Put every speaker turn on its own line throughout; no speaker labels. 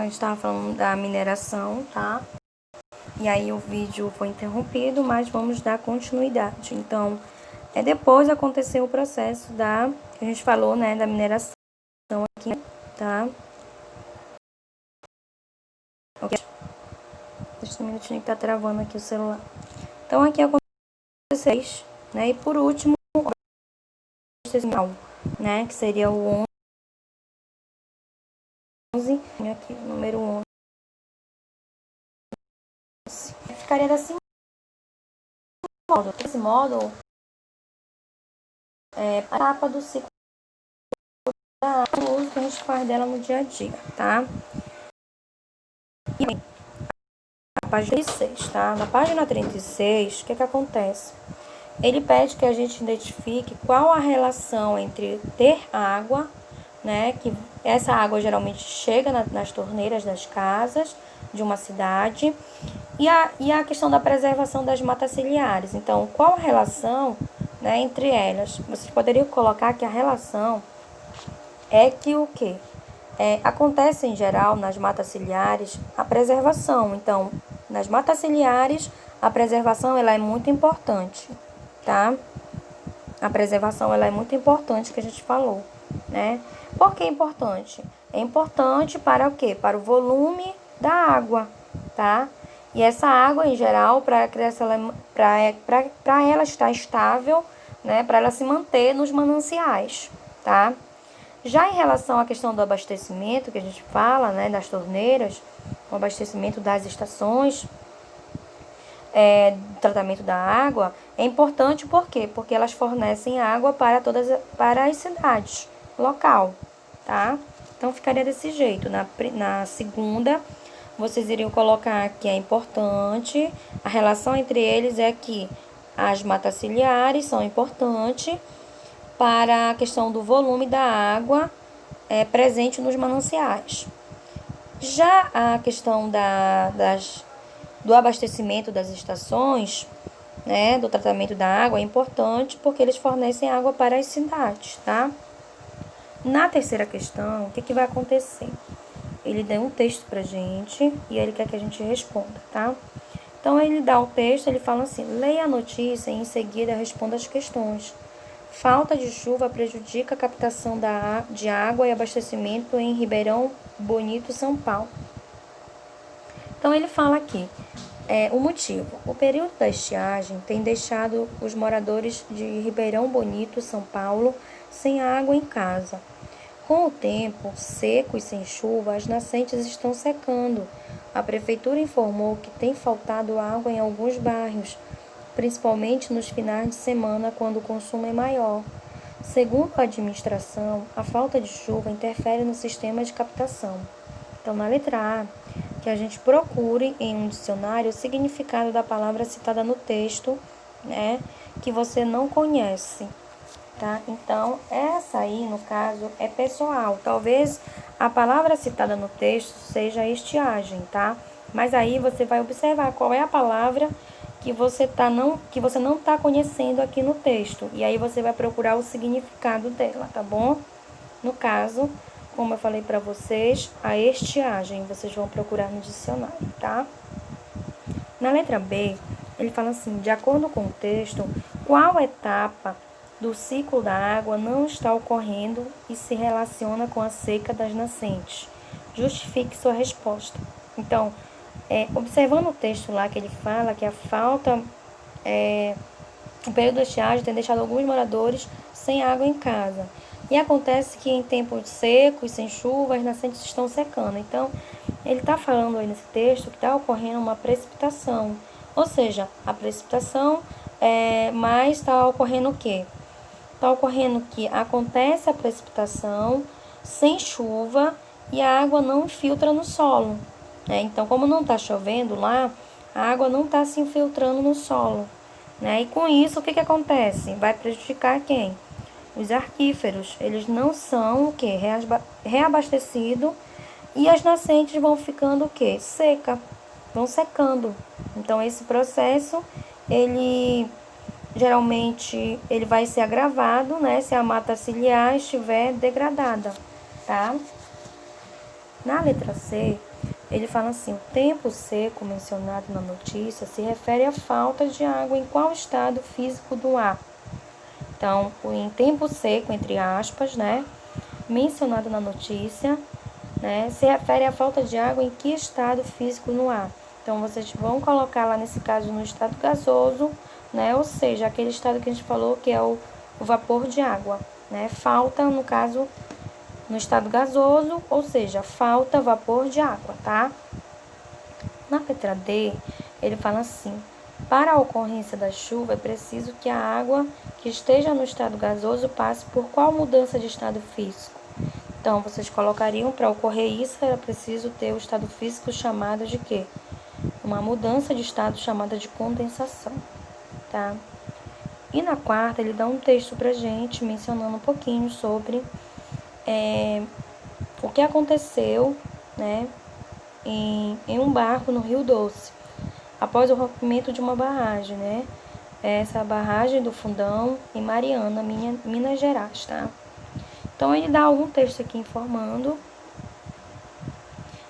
Estava falando da mineração, tá? E aí o vídeo foi interrompido, mas vamos dar continuidade. Então, depois aconteceu o processo que a gente falou, né, da mineração aqui, tá? Ok. Deixa um minutinho que tá travando aqui o celular. Então, aqui aconteceu, né? E por último, né, que seria o 11, aqui, o número 11. Ficaria assim, esse módulo é a etapa do ciclo o uso que a gente faz dela no dia a dia, tá? E a página 36, tá? Na página 36, o que acontece? Ele pede que a gente identifique qual a relação entre ter água, né? Que essa água geralmente chega nas torneiras das casas de uma cidade, e a questão da preservação das matas ciliares. Então, qual a relação, né, entre elas? Vocês poderiam colocar que a relação é que o quê? Acontece em geral nas matas ciliares a preservação. Então, nas matas ciliares, a preservação ela é muito importante, tá? A preservação ela é muito importante, que a gente falou, né? Por que é importante? É importante para o quê? Para o volume da água, tá? E essa água, em geral, para ela estar estável, né? Para ela se manter nos mananciais, tá? Já em relação à questão do abastecimento, que a gente fala, né, das torneiras, o abastecimento das estações, tratamento da água, é importante por quê? Porque elas fornecem água para as cidades, local, tá? Então, ficaria desse jeito. Na segunda, vocês iriam colocar que é importante, a relação entre eles é que as matas ciliares são importantes para a questão do volume da água presente nos mananciais. Já a questão do abastecimento das estações, né, do tratamento da água é importante porque eles fornecem água para as cidades, tá? Na terceira questão, o que vai acontecer? Ele deu um texto pra gente e ele quer que a gente responda, tá? Então, ele dá o texto, ele fala assim: leia a notícia e em seguida responda as questões. Falta de chuva prejudica a captação de água e abastecimento em Ribeirão Bonito, São Paulo. Então, ele fala aqui, o motivo. O período da estiagem tem deixado os moradores de Ribeirão Bonito, São Paulo, sem água em casa. Com o tempo seco e sem chuva, as nascentes estão secando. A prefeitura informou que tem faltado água em alguns bairros, principalmente nos finais de semana, quando o consumo é maior. Segundo a administração, a falta de chuva interfere no sistema de captação. Então, na letra A, que a gente procure em um dicionário o significado da palavra citada no texto, né, que você não conhece, tá? Então, essa aí, no caso, é pessoal. Talvez a palavra citada no texto seja estiagem, tá? Mas aí você vai observar qual é a palavra que você não está conhecendo aqui no texto. E aí você vai procurar o significado dela, tá bom? No caso, como eu falei para vocês, a estiagem, vocês vão procurar no dicionário, tá? Na letra B, ele fala assim: de acordo com o texto, qual etapa do ciclo da água não está ocorrendo e se relaciona com a seca das nascentes? Justifique sua resposta. Então, observando o texto lá que ele fala que a falta, o período da estiagem tem deixado alguns moradores sem água em casa. E acontece que em tempos secos, sem chuva, as nascentes estão secando. Então, ele está falando aí nesse texto que está ocorrendo uma precipitação. Ou seja, a precipitação, mas está ocorrendo o quê? Está ocorrendo que acontece a precipitação sem chuva e a água não infiltra no solo. Então, como não está chovendo lá, a água não está se infiltrando no solo. E com isso, o que acontece? Vai prejudicar quem? Os aquíferos. Eles não são o quê? Reabastecidos e as nascentes vão ficando o quê? Seca. Vão secando. Então, esse processo, ele geralmente ele vai ser agravado, né, se a mata ciliar estiver degradada, tá? Na letra C, ele fala assim: o tempo seco mencionado na notícia se refere à falta de água em qual estado físico do ar. Então, em tempo seco, entre aspas, né, mencionado na notícia, né, se refere à falta de água em que estado físico no ar. Então, vocês vão colocar lá, nesse caso, no estado gasoso, né, ou seja, aquele estado que a gente falou que é o vapor de água, né, falta, no caso, no estado gasoso, ou seja, falta vapor de água, tá? Na letra D, ele fala assim: para a ocorrência da chuva, é preciso que a água que esteja no estado gasoso passe por qual mudança de estado físico? Então, vocês colocariam, para ocorrer isso, era preciso ter o estado físico chamado de quê? Uma mudança de estado chamada de condensação, tá? E na quarta, ele dá um texto pra gente, mencionando um pouquinho sobre o que aconteceu, né, em um barco no Rio Doce, após o rompimento de uma barragem, né? Essa barragem do Fundão em Mariana, Minas Gerais, tá? Então, ele dá algum texto aqui informando.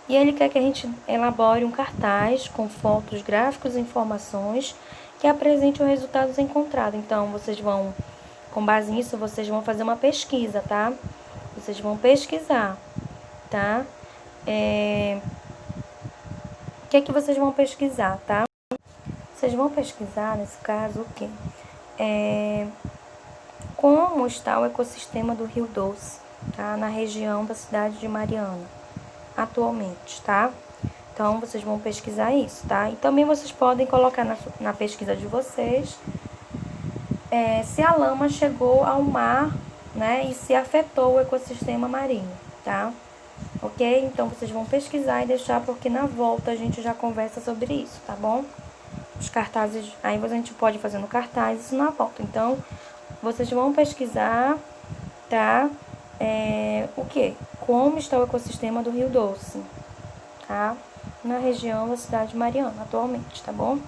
E ele quer que a gente elabore um cartaz com fotos, gráficos e informações que apresente os resultados encontrados. Então, vocês vão, com base nisso, vocês vão fazer uma pesquisa, tá? Vocês vão pesquisar, tá? O que é que vocês vão pesquisar, tá? Vocês vão pesquisar, nesse caso, o quê? Como está o ecossistema do Rio Doce, tá? Na região da cidade de Mariana, atualmente, tá? Então, vocês vão pesquisar isso, tá? E também vocês podem colocar na pesquisa de vocês se a lama chegou ao mar, né? E se afetou o ecossistema marinho, tá? Ok? Então, vocês vão pesquisar e deixar, porque na volta a gente já conversa sobre isso, tá bom? Os cartazes, aí a gente pode fazer no cartaz, isso na volta. Então, vocês vão pesquisar, tá? O quê? Como está o ecossistema do Rio Doce, tá? Na região da cidade de Mariana, atualmente, tá bom?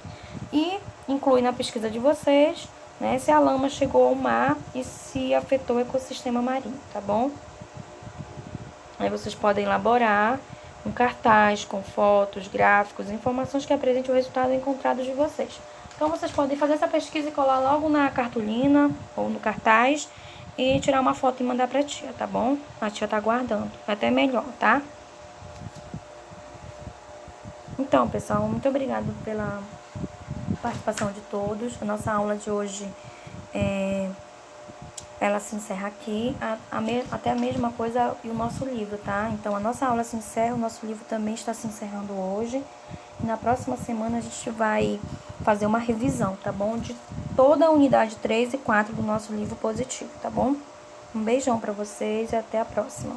E inclui na pesquisa de vocês, né, se a lama chegou ao mar e se afetou o ecossistema marinho, tá bom? Aí vocês podem elaborar um cartaz com fotos, gráficos, informações que apresentem o resultado encontrado de vocês. Então, vocês podem fazer essa pesquisa e colar logo na cartolina ou no cartaz e tirar uma foto e mandar pra tia, tá bom? A tia tá aguardando. Até melhor, tá? Então, pessoal, muito obrigada pela participação de todos. A nossa aula de hoje, ela se encerra aqui. Até a mesma coisa e o nosso livro, tá? Então, a nossa aula se encerra, o nosso livro também está se encerrando hoje. E na próxima semana a gente vai fazer uma revisão, tá bom? De toda a unidade 3 e 4 do nosso livro positivo, tá bom? Um beijão pra vocês e até a próxima.